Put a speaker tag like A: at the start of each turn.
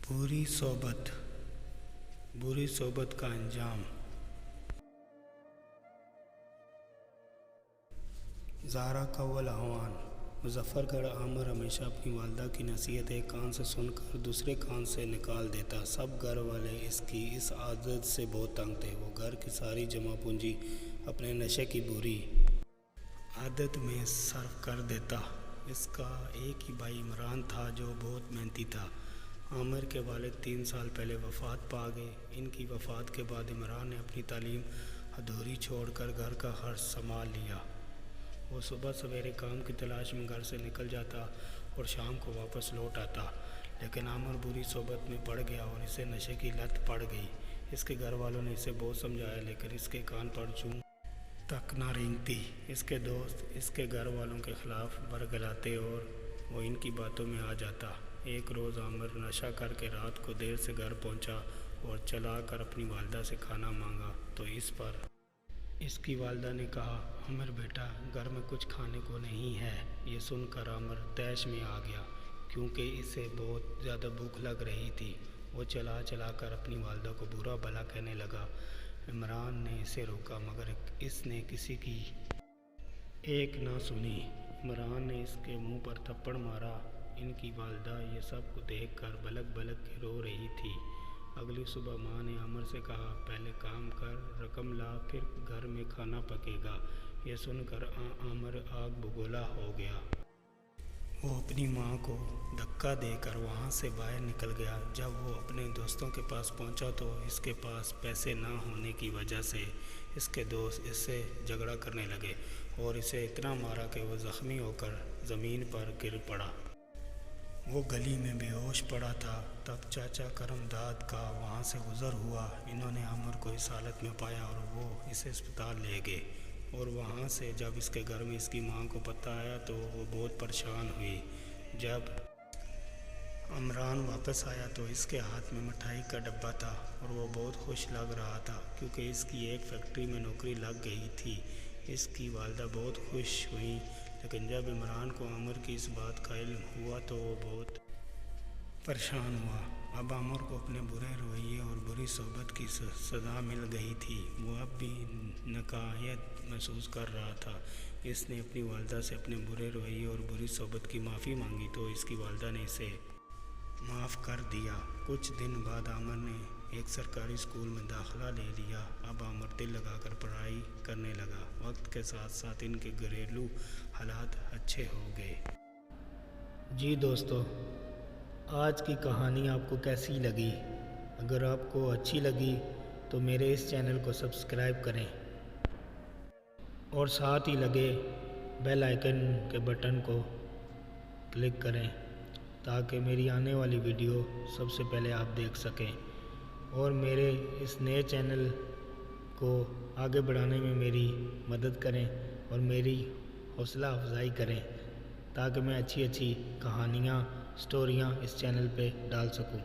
A: बुरी सोबत का अंजाम। ज़ारा का अव्वल आह्वान। मुजफ्फरगढ़ आमिर हमेशा अपनी वालदा की नसीहत एक कान से सुनकर दूसरे कान से निकाल देता। सब घर वाले इसकी इस आदत से बहुत तंग थे। वो घर की सारी जमा पूंजी अपने नशे की बुरी आदत में सर्फ कर देता। इसका एक ही भाई इमरान था जो बहुत मेहनती था। आमिर के वालिद 3 साल पहले वफ़ात पा गए। इनकी वफ़ात के बाद इमरान ने अपनी तालीम अधूरी छोड़कर घर का खर्च संभाल लिया। वो सुबह सवेरे काम की तलाश में घर से निकल जाता और शाम को वापस लौट आता। लेकिन आमिर बुरी सोबत में पड़ गया और इसे नशे की लत पड़ गई। इसके घर वालों ने इसे बहुत समझाया लेकिन इसके कान पर जूं तक ना रेंगती। इसके दोस्त इसके घर वालों के ख़िलाफ़ बरगलाते और वो इनकी बातों में आ जाता। एक रोज़ आमिर नशा करके रात को देर से घर पहुंचा और चला कर अपनी वालदा से खाना मांगा तो इस पर इसकी वालदा ने कहा, आमिर बेटा घर में कुछ खाने को नहीं है। ये सुनकर आमिर तैश में आ गया क्योंकि इसे बहुत ज़्यादा भूख लग रही थी। वो चला कर अपनी वालदा को बुरा भला कहने लगा। इमरान ने इसे रोका मगर इसने किसी की एक ना सुनी। इमरान ने इसके मुंह पर थप्पड़ मारा। इनकी वालदा ये सब को देखकर बलक के रो रही थी। अगली सुबह माँ ने आमिर से कहा, पहले काम कर, रकम ला, फिर घर में खाना पकेगा। ये सुनकर आमिर आग बबूला हो गया। वो अपनी माँ को धक्का देकर वहाँ से बाहर निकल गया। जब वो अपने दोस्तों के पास पहुँचा तो इसके पास पैसे ना होने की वजह से इसके दोस्त इससे झगड़ा करने लगे और इसे इतना मारा कि वो ज़ख्मी होकर ज़मीन पर गिर पड़ा। वो गली में बेहोश पड़ा था। तब चाचा करमदाद का वहाँ से गुज़र हुआ। इन्होंने आमिर को इस हालत में पाया और वो इसे अस्पताल ले गए। और वहाँ से जब इसके घर में इसकी माँ को पता आया तो वो बहुत परेशान हुई। जब इमरान वापस आया तो इसके हाथ में मिठाई का डब्बा था और वो बहुत खुश लग रहा था क्योंकि इसकी एक फैक्ट्री में नौकरी लग गई थी। इसकी वालदा बहुत खुश हुई। लेकिन जब इमरान को आमिर की इस बात का इल्म हुआ तो वो बहुत परेशान हुआ। अब आमिर को अपने बुरे रवैये और बुरी सोबत की सज़ा मिल गई थी। वो अब भी नकायत महसूस कर रहा था। इसने अपनी वालदा से अपने बुरे रवैये और बुरी सोबत की माफ़ी मांगी तो इसकी वालदा ने इसे माफ़ कर दिया। कुछ दिन बाद आमिर ने एक सरकारी स्कूल में दाखिला ले लिया। अब आमिर दिल लगाकर पढ़ाई करने लगा। वक्त के साथ साथ इनके घरेलू हालात अच्छे हो गए। जी दोस्तों, आज की कहानी आपको कैसी लगी? अगर आपको अच्छी लगी तो मेरे इस चैनल को सब्सक्राइब करें और साथ ही लगे बेल आइकन के बटन को क्लिक करें ताकि मेरी आने वाली वीडियो सबसे पहले आप देख सकें और मेरे इस नए चैनल को आगे बढ़ाने में मेरी मदद करें और मेरी हौसला अफजाई करें ताकि मैं अच्छी कहानियाँ, स्टोरियाँ इस चैनल पे डाल सकूं।